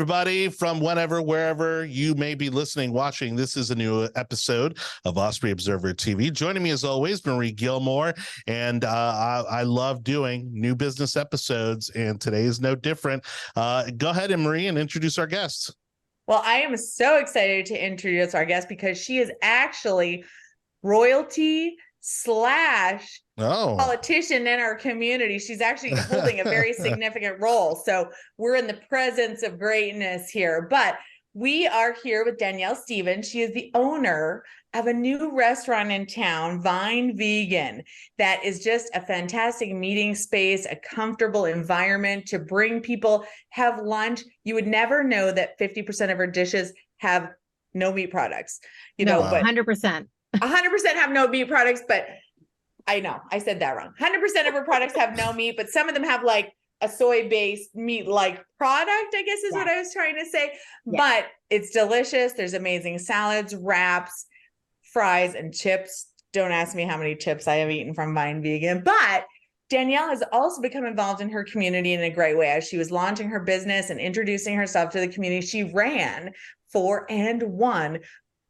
everybody, from whenever, wherever you may be listening, watching. This is a new episode of Osprey Observer TV. Joining me, as always, Marie Gilmore, and I love doing new business episodes, and today is no different. Go ahead, and Marie, and introduce our guests. Well, I am so excited to introduce our guest because she is actually royalty slash politician in our community. She's actually holding a very significant role. So we're in the presence of greatness here. But we are here with Danielle Stevens. She is the owner of a new restaurant in town, Vine Vegan, that is just a fantastic meeting space, a comfortable environment to bring people, have lunch. You would never know that 50% of her dishes have no meat products. But 100%. 100% have no meat products, but I know I said that wrong. 100% of her products have no meat, but some of them have like a soy-based meat-like product, I guess is what I was trying to say. But it's delicious. There's amazing salads, wraps, fries, and chips. Don't ask me how many chips I have eaten from Vine Vegan. But Danielle has also become involved in her community in a great way. As she was launching her business and introducing herself to the community, she ran for and won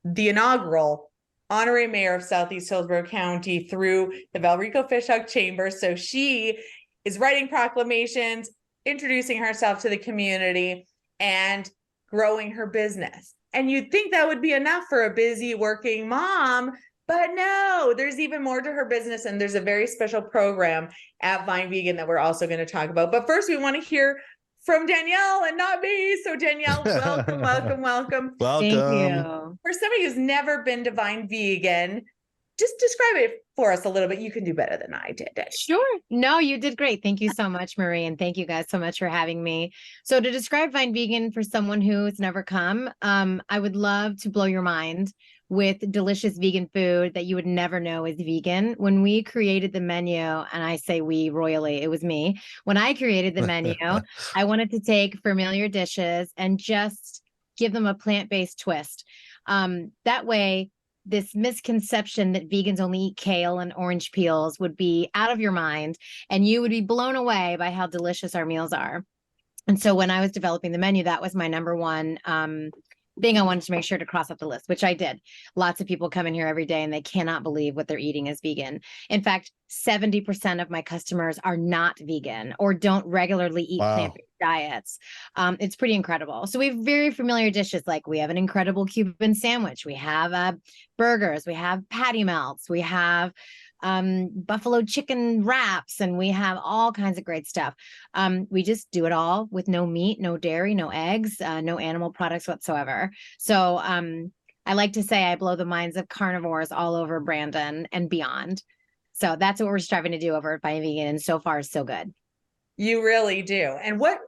the inaugural honorary mayor of Southeast Hillsborough County through the Valrico Fishhawk Chamber. So she is writing proclamations, introducing herself to the community, and growing her business. And you'd think that would be enough for a busy working mom, but no, there's even more to her business. And there's a very special program at Vine Vegan that we're also going to talk about. But first, we want to hear from Danielle and not me. So Danielle, welcome. Welcome. Thank you. For somebody who's never been to Vine Vegan, just describe it for us a little bit. You can do better than I did. Sure. No, you did great. Thank you so much, Marie. And thank you guys so much for having me. So to describe Vine Vegan for someone who's never come, I would love to blow your mind with delicious vegan food that you would never know is vegan. When we created the menu, and I say we royally, it was me. When I created the menu, I wanted to take familiar dishes and just give them a plant-based twist. That way, this misconception that vegans only eat kale and orange peels would be out of your mind, and you would be blown away by how delicious our meals are. And so when I was developing the menu, that was my number one thing I wanted to make sure to cross off the list, which I did. Lots of people come in here every day and they cannot believe what they're eating is vegan. In fact, 70% of my customers are not vegan or don't regularly eat plant-based diets. It's pretty incredible. So we have very familiar dishes, like we have an incredible Cuban sandwich. We have burgers, we have patty melts, we have buffalo chicken wraps, and we have all kinds of great stuff. We just do it all with no meat, no dairy, no eggs, no animal products whatsoever. So I like to say I blow the minds of carnivores all over Brandon and beyond. So that's what we're striving to do over at Vine Vegan, and so far so good. You really do. And what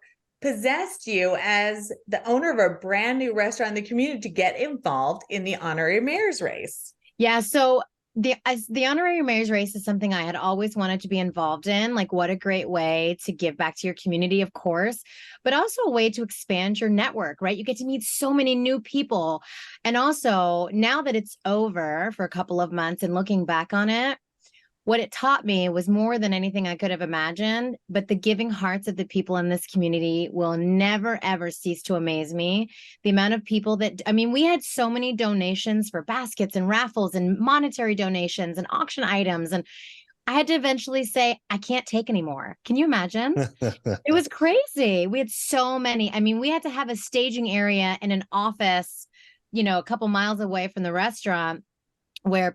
possessed you as the owner of a brand new restaurant in the community to get involved in the honorary mayor's race? Yeah, so the honorary mayor's race is something I had always wanted to be involved in. Like, what a great way to give back to your community, of course, but also a way to expand your network, right? You get to meet so many new people. And also, now that it's over for a couple of months and looking back on it, what it taught me was more than anything I could have imagined, but the giving hearts of the people in this community will never, ever cease to amaze me. The amount of people that, we had so many donations for baskets and raffles and monetary donations and auction items. And I had to eventually say, I can't take anymore. Can you imagine? It was crazy. We had so many. We had to have a staging area in an office, a couple miles away from the restaurant, where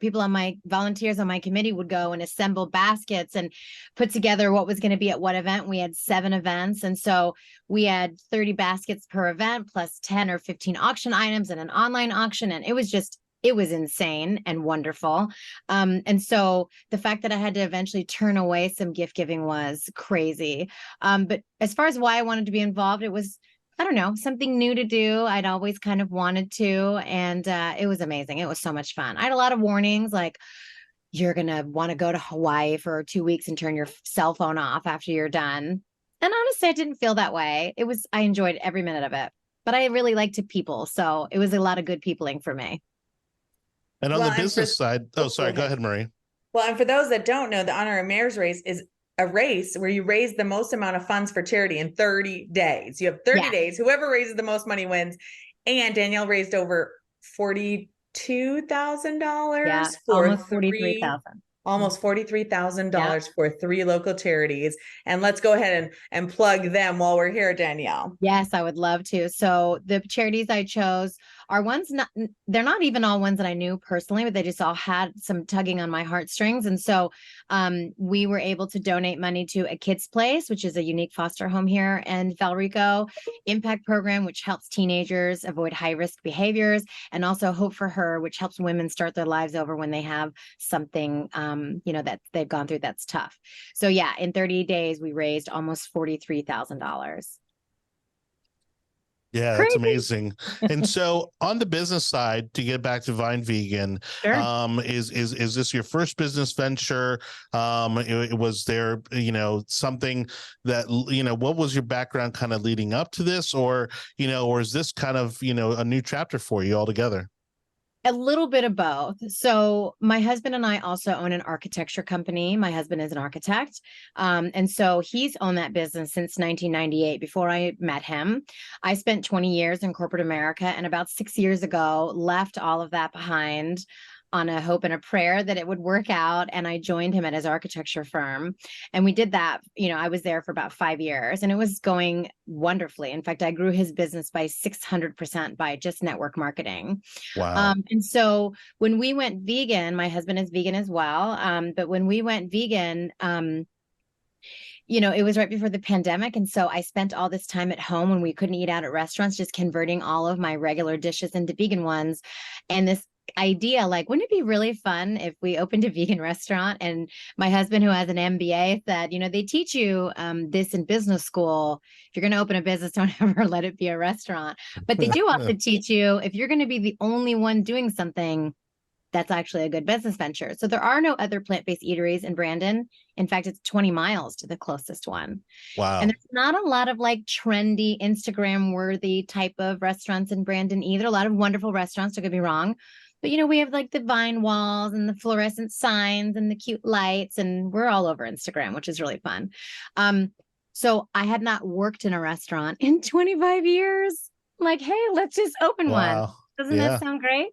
volunteers on my committee would go and assemble baskets and put together what was going to be at what event. We had 7 events. And so we had 30 baskets per event, plus 10 or 15 auction items and an online auction. And it was insane and wonderful. And so the fact that I had to eventually turn away some gift giving was crazy. But as far as why I wanted to be involved, it was, I don't know, something new to do. I'd always kind of wanted to, and it was amazing. It was so much fun. I had a lot of warnings, like, you're going to want to go to Hawaii for 2 weeks and turn your cell phone off after you're done. And honestly, I didn't feel that way. I enjoyed every minute of it, but I really like to people. So it was a lot of good peopling for me. And on the business side, go ahead, Marie. Well, and for those that don't know, the honorary mayor's race is a race where you raise the most amount of funds for charity in 30 days. You have 30 days. Whoever raises the most money wins. And Danielle raised over $42,000 for almost 43,000. Almost $43,000 for 3 local charities. And let's go ahead and plug them while we're here, Danielle. Yes, I would love to. So the charities I chose are ones they're not even all ones that I knew personally, but they just all had some tugging on my heartstrings. And so we were able to donate money to A Kid's Place, which is a unique foster home here in Valrico, Impact Program, which helps teenagers avoid high-risk behaviors, and also Hope for Her, which helps women start their lives over when they have something, that they've gone through that's tough. So yeah, in 30 days, we raised almost $43,000. Yeah, that's amazing. And so on the business side, to get back to Vine Vegan, is this your first business venture? Was there, something that, what was your background kind of leading up to this, or is this kind of, a new chapter for you altogether? A little bit of both. So my husband and I also own an architecture company. My husband is an architect. And so he's owned that business since 1998. Before I met him, I spent 20 years in corporate America, and about 6 years ago, left all of that behind on a hope and a prayer that it would work out. And I joined him at his architecture firm. And we did that. I was there for about 5 years, and it was going wonderfully. In fact, I grew his business by 600% by just network marketing. Wow. And so when we went vegan, my husband is vegan as well. But when we went vegan, it was right before the pandemic. And so I spent all this time at home when we couldn't eat out at restaurants, just converting all of my regular dishes into vegan ones. And this idea, like, wouldn't it be really fun if we opened a vegan restaurant? And my husband, who has an MBA, said, they teach you this in business school. If you're going to open a business, don't ever let it be a restaurant. But they do also teach you, if you're going to be the only one doing something, that's actually a good business venture. So there are no other plant-based eateries in Brandon. In fact, it's 20 miles to the closest one. Wow. And there's not a lot of like trendy, Instagram-worthy type of restaurants in Brandon either. A lot of wonderful restaurants, don't get me wrong. But, we have like the vine walls and the fluorescent signs and the cute lights, and we're all over Instagram, which is really fun. So I had not worked in a restaurant in 25 years. I'm like, hey, let's just open one. Doesn't that sound great?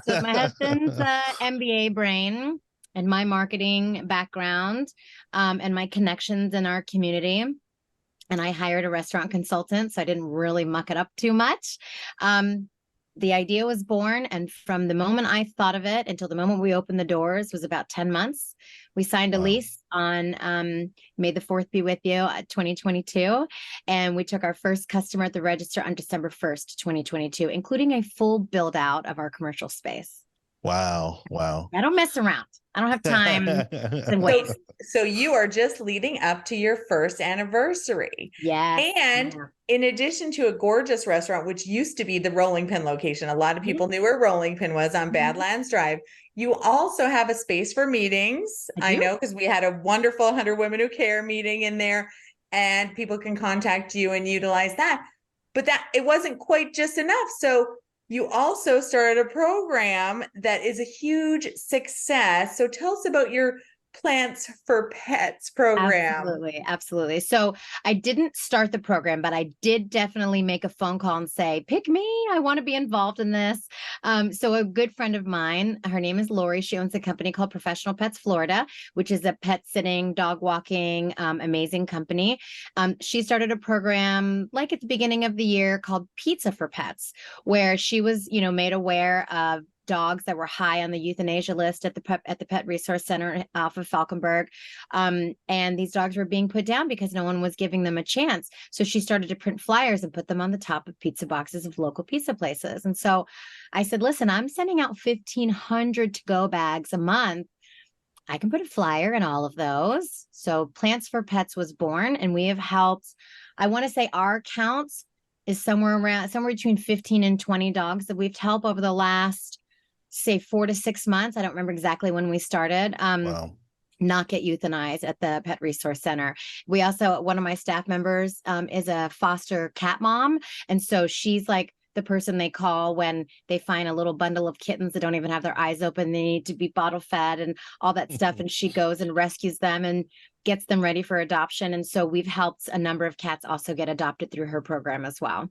So my husband's MBA brain and my marketing background and my connections in our community. And I hired a restaurant consultant, so I didn't really muck it up too much. The idea was born, and from the moment I thought of it until the moment we opened the doors was about 10 months. We signed a lease on May the 4th be with you, 2022. And we took our first customer at the register on December 1st, 2022, including a full build out of our commercial space. Wow. I don't mess around. I don't have time to wait. So you are just leading up to your first anniversary. Yes. And in addition to a gorgeous restaurant, which used to be the Rolling Pin location, a lot of people knew where Rolling Pin was on Badlands Drive. You also have a space for meetings. I know, because we had a wonderful 100 Women Who Care meeting in there, and people can contact you and utilize that. But that it wasn't quite just enough. So you also started a program that is a huge success. So tell us about your Plants for Pets program. Absolutely. So I didn't start the program, but I did definitely make a phone call and say, pick me. I want to be involved in this. So a good friend of mine, her name is Lori. She owns a company called Professional Pets Florida, which is a pet sitting, dog walking, amazing company. She started a program like at the beginning of the year called Pizza for Pets, where she was, made aware of dogs that were high on the euthanasia list at the Pet Resource Center off of Falkenberg. And these dogs were being put down because no one was giving them a chance. So she started to print flyers and put them on the top of pizza boxes of local pizza places. And so I said, listen, I'm sending out 1,500 to-go bags a month. I can put a flyer in all of those. So Plants for Pets was born, and we have helped, I want to say our counts is somewhere between 15 and 20 dogs that we've helped over the last, say, 4 to 6 months. I don't remember exactly when we started. Not get euthanized at the Pet Resource Center. We also, one of my staff members is a foster cat mom. And so she's like the person they call when they find a little bundle of kittens that don't even have their eyes open. They need to be bottle fed and all that stuff. And she goes and rescues them. And gets them ready for adoption. And so we've helped a number of cats also get adopted through her program as well.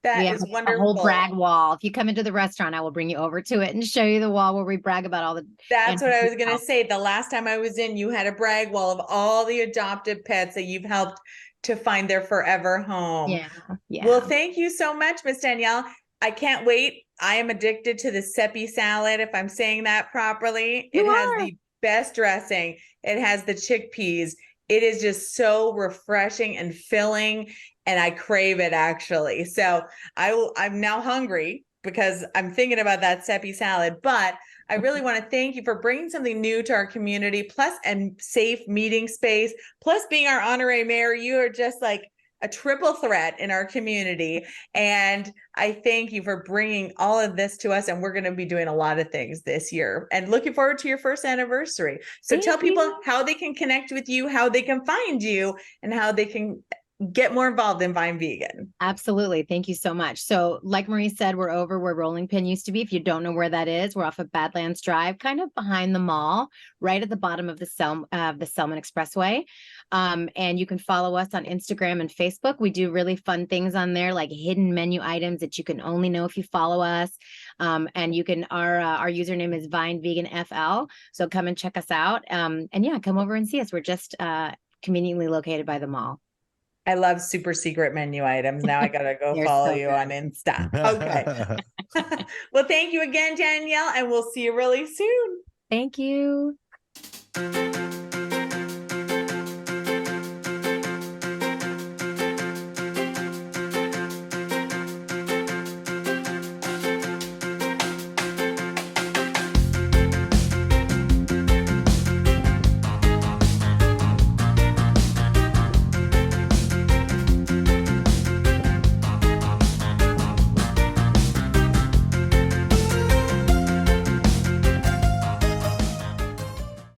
That We have is a wonderful. whole brag wall. If you come into the restaurant, I will bring you over to it and show you the wall where we brag about all the. That's what I was going to say. The last time I was in, you had a brag wall of all the adopted pets that you've helped to find their forever home. Yeah. Yeah. Well, thank you so much, Miss Danielle. I can't wait. I am addicted to the Seppi salad, if I'm saying that properly. It has the best dressing. It has the chickpeas. It is just so refreshing and filling, and I crave it actually. So I'm now hungry because I'm thinking about that Seppi salad, but I really want to thank you for bringing something new to our community, plus and safe meeting space, plus being our honorary mayor. You are just like a triple threat in our community. And I thank you for bringing all of this to us. And we're going to be doing a lot of things this year and looking forward to your first anniversary. So tell people how they can connect with you, how they can find you, and how they can get more involved in Vine Vegan. Absolutely. Thank you so much. So like Marie said, we're over where Rolling Pin used to be. If you don't know where that is, we're off of Badlands Drive, kind of behind the mall, right at the bottom of the Selman Expressway. And you can follow us on Instagram and Facebook. We do really fun things on there, like hidden menu items that you can only know if you follow us. And you can, our username is Vine Vegan FL. So come and check us out. And yeah, come over and see us. We're just conveniently located by the mall. I love super secret menu items. Now I got to go follow you on Insta. Okay. Well, thank you again, Danielle, and we'll see you really soon. Thank you.